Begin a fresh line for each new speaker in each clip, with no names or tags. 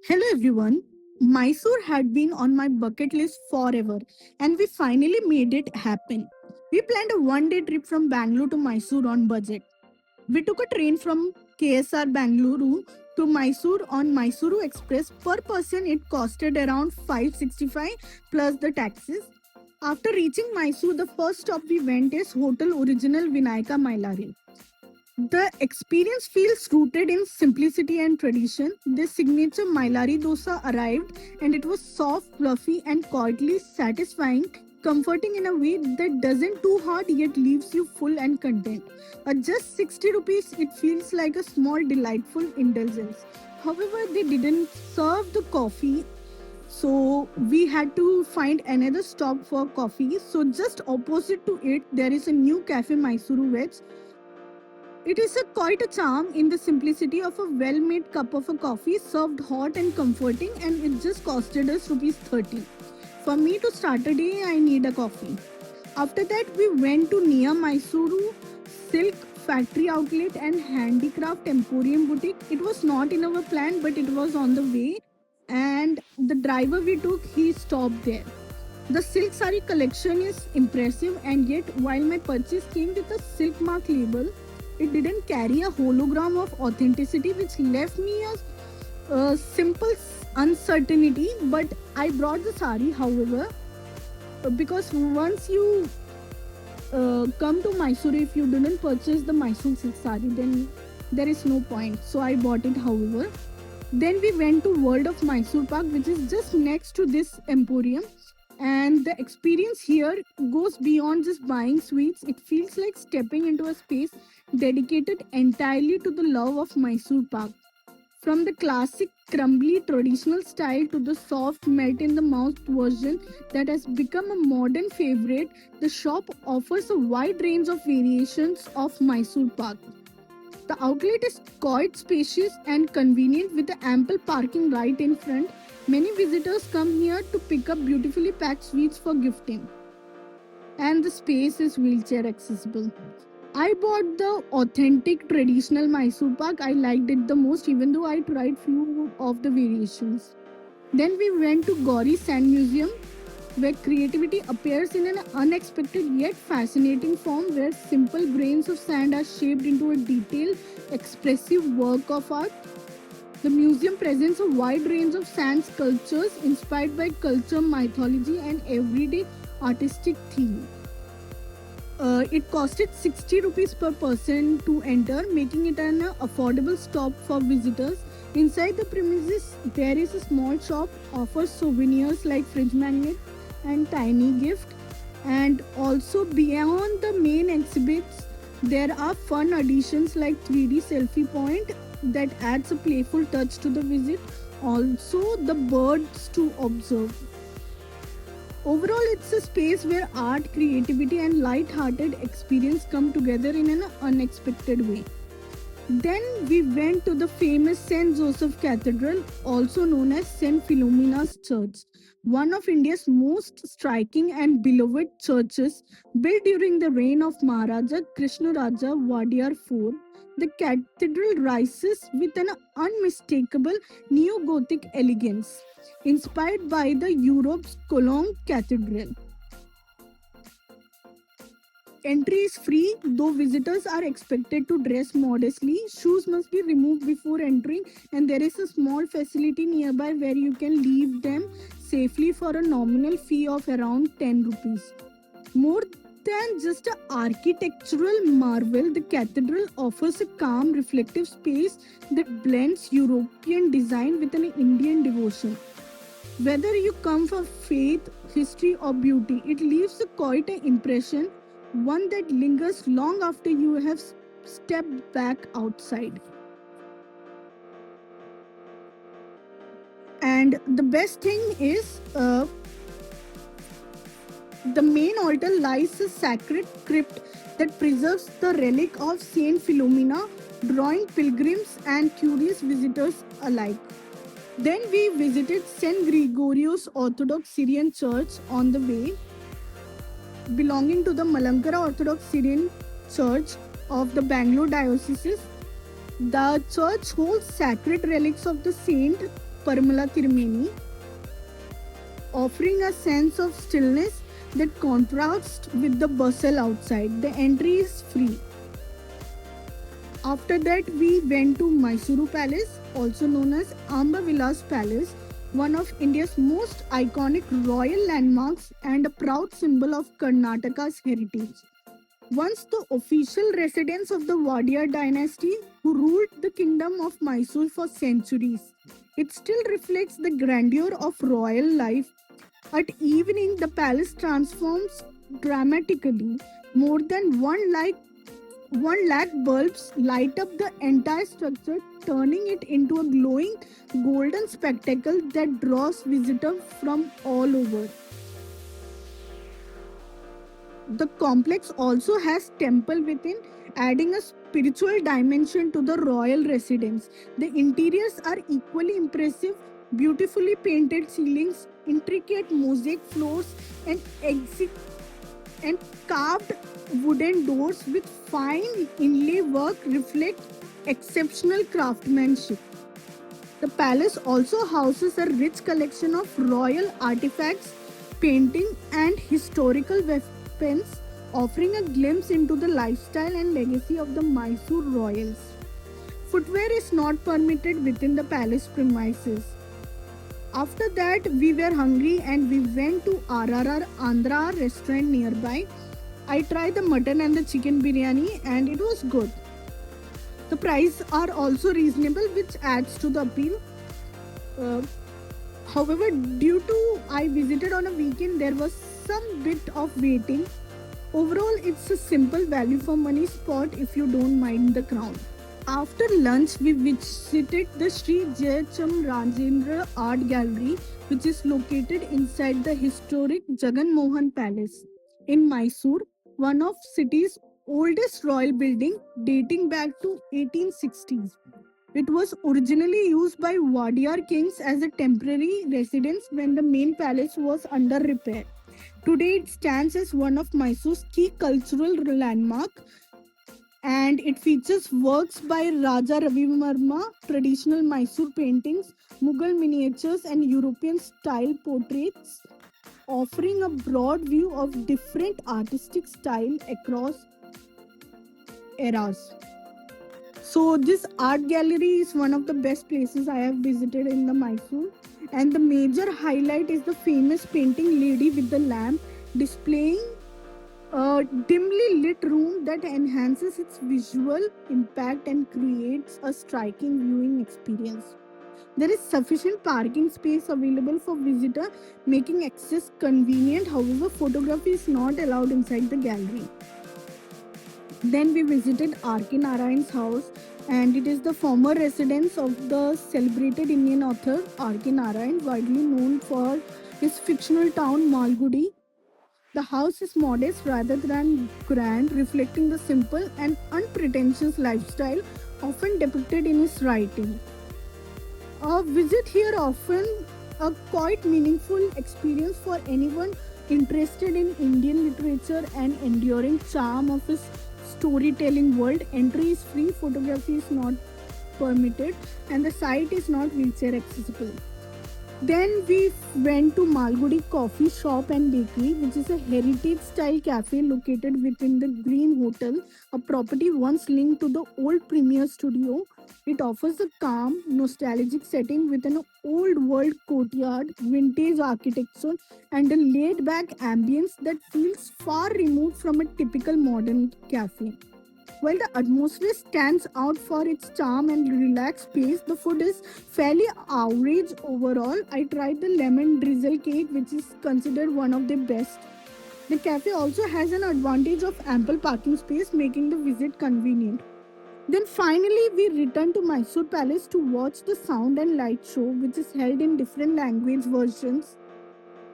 Hello everyone. Mysore had been on my bucket list forever and we finally made it happen. We planned a one-day trip from Bangalore to Mysore on budget. We took a train from KSR Bangalore to Mysore on Mysuru Express. Per person it costed around 565 plus the taxes. After reaching Mysore, the first stop we went is Hotel Original Vinayaka Mailari. The experience feels rooted in simplicity and tradition. This signature Mailari dosa arrived and it was soft, fluffy, and quietly satisfying, comforting in a way that doesn't too hard yet leaves you full and content. At just 60 rupees, it feels like a small, delightful indulgence. However, they didn't serve the coffee, so we had to find another stop for coffee. So, just opposite to it, there is a new cafe Mysuru Veg. It is quite a charm in the simplicity of a well-made cup of a coffee served hot and comforting, and it just costed us rupees 30. For me to start a day, I need a coffee. After that, we went to Nia Mysuru Silk Factory Outlet and Handicraft Emporium Boutique. It was not in our plan, but it was on the way, and the driver we took, he stopped there. The silk sari collection is impressive, and yet, while my purchase came with a silk mark label, it didn't carry a hologram of authenticity, which left me a simple uncertainty. But I brought the sari, however, because once you come to Mysore, if you didn't purchase the Mysore silk sari, then there is no point. So I bought it, however. Then we went to World of Mysore Park, which is just next to this emporium. And the experience here goes beyond just buying sweets. It feels like stepping into a space dedicated entirely to the love of Mysore Pak. From the classic crumbly traditional style to the soft melt in the mouth version that has become a modern favorite, the shop offers a wide range of variations of Mysore Pak. The outlet is quite spacious and convenient with the ample parking right in front. Many visitors come here to pick up beautifully packed sweets for gifting, and the space is wheelchair accessible. I bought the authentic traditional Mysore Pak. I liked it the most, even though I tried few of the variations. Then we went to Gauri Sand Museum, where creativity appears in an unexpected yet fascinating form, where simple grains of sand are shaped into a detailed, expressive work of art. The museum presents a wide range of sand sculptures inspired by culture, mythology, and everyday artistic theme. It costed 60 rupees per person to enter, making it an affordable stop for visitors. Inside the premises, there is a small shop offers souvenirs like fridge magnet and tiny gift. And also beyond the main exhibits, there are fun additions like 3D selfie point that adds a playful touch to the visit. Also, the birds to observe. Overall, it's a space where art, creativity, and light-hearted experience come together in an unexpected way. Then we went to the famous St. Joseph Cathedral, also known as St. Philomena's Church, one of India's most striking and beloved churches, built during the reign of Maharaja Krishnaraja Wadiyar IV. The cathedral rises with an unmistakable neo-Gothic elegance, inspired by the Europe's Cologne Cathedral. Entry is free, though visitors are expected to dress modestly. Shoes must be removed before entering, and there is a small facility nearby where you can leave them safely for a nominal fee of around 10 rupees. More than just an architectural marvel, the cathedral offers a calm, reflective space that blends European design with an Indian devotion. Whether you come for faith, history, or beauty, it leaves quite an impression, one that lingers long after you have stepped back outside. And the best thing is, the main altar lies a sacred crypt that preserves the relic of Saint Philomena, drawing pilgrims and curious visitors alike. Then we visited St. Gregorios Orthodox Syrian Church on the way, belonging to the Malankara Orthodox Syrian Church of the Bangalore Diocese. The church holds sacred relics of the saint Parmala Tirumeni, offering a sense of stillness that contrasts with the bustle outside. The entry is free. After that, we went to Mysuru Palace, also known as Amba Vilas Palace, one of India's most iconic royal landmarks and a proud symbol of Karnataka's heritage. Once the official residence of the Wadiyar dynasty, who ruled the kingdom of Mysore for centuries, it still reflects the grandeur of royal life. At evening, the palace transforms dramatically. More than 1 lakh bulbs light up the entire structure, turning it into a glowing golden spectacle that draws visitors from all over. The complex also has temple within, adding a spiritual dimension to the royal residence. The interiors are equally impressive, beautifully painted ceilings, intricate mosaic floors, and and carved wooden doors with fine inlay work reflect exceptional craftsmanship. The palace also houses a rich collection of royal artifacts, painting, and historical weapons, offering a glimpse into the lifestyle and legacy of the Mysore royals. Footwear is not permitted within the palace premises. After that, we were hungry and we went to RRR Andhra restaurant nearby. I tried the mutton and the chicken biryani and it was good. The prices are also reasonable, which adds to the appeal. Uh, However, due to I visited on a weekend, there was some bit of waiting. Overall, it's a simple value for money spot if you don't mind the crowd. After lunch, we visited the Sri Jayacham Rajendra Art Gallery, which is located inside the historic Jagan Mohan Palace in Mysore, one of city's oldest royal building dating back to 1860s. It was originally used by Wadiyar kings as a temporary residence when the main palace was under repair. Today it stands as one of Mysore's key cultural landmark and it features works by Raja Ravi Verma, traditional Mysore paintings, Mughal miniatures and European style portraits, offering a broad view of different artistic style across eras. So this art gallery is one of the best places I have visited in the Mysore, and the major highlight is the famous painting Lady with the Lamp, displaying a dimly lit room that enhances its visual impact and creates a striking viewing experience. There is sufficient parking space available for visitor, making access convenient. However, photography is not allowed inside the gallery. Then we visited R.K. Narayan's house, and it is the former residence of the celebrated Indian author R.K. Narayan, widely known for his fictional town Malgudi. The house is modest rather than grand, reflecting the simple and unpretentious lifestyle often depicted in his writing. A visit here often a quite meaningful experience for anyone interested in Indian literature and enduring charm of his storytelling world. Entry is free, photography is not permitted, and the site is not wheelchair accessible. Then we went to Malgudi Coffee Shop and Bakery, which is a heritage style cafe located within the Green Hotel, a property once linked to the old Premier Studio. It offers a calm, nostalgic setting with an old world courtyard, vintage architecture, and a laid back ambience that feels far removed from a typical modern cafe. While the atmosphere stands out for its charm and relaxed pace, the food is fairly average overall. I tried the lemon drizzle cake, which is considered one of the best. The cafe also has an advantage of ample parking space, making the visit convenient. Then finally, we returned to Mysore Palace to watch the sound and light show, which is held in different language versions.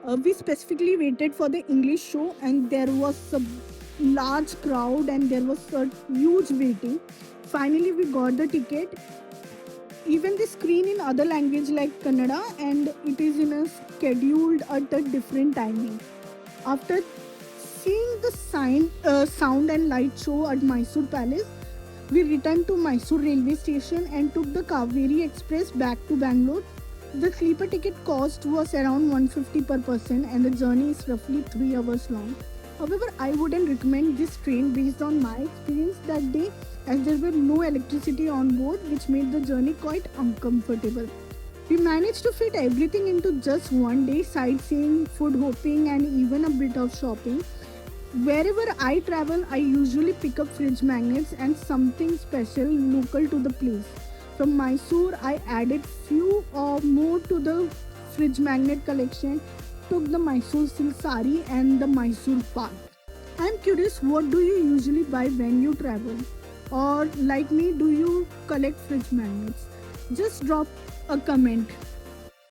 We specifically waited for the English show, and there was a large crowd and there was a huge waiting. Finally, we got the ticket. Even the screen in other language like Kannada, and it is in a scheduled at a different timing. After seeing the sound and light show at Mysore Palace, we returned to Mysore railway station and took the Kaveri Express back to Bangalore. The sleeper ticket cost was around 150 per person and the journey is roughly 3 hours long. However, I wouldn't recommend this train based on my experience that day as there were no electricity on board which made the journey quite uncomfortable. We managed to fit everything into just one day sightseeing, food hopping, and even a bit of shopping. Wherever I travel, I usually pick up fridge magnets and something special local to the place. From Mysore, I added few or more to the fridge magnet collection, took the Mysore silk sari and the Mysore pak. I'm curious, what do you usually buy when you travel? Or like me, do you collect fridge magnets? Just drop a comment.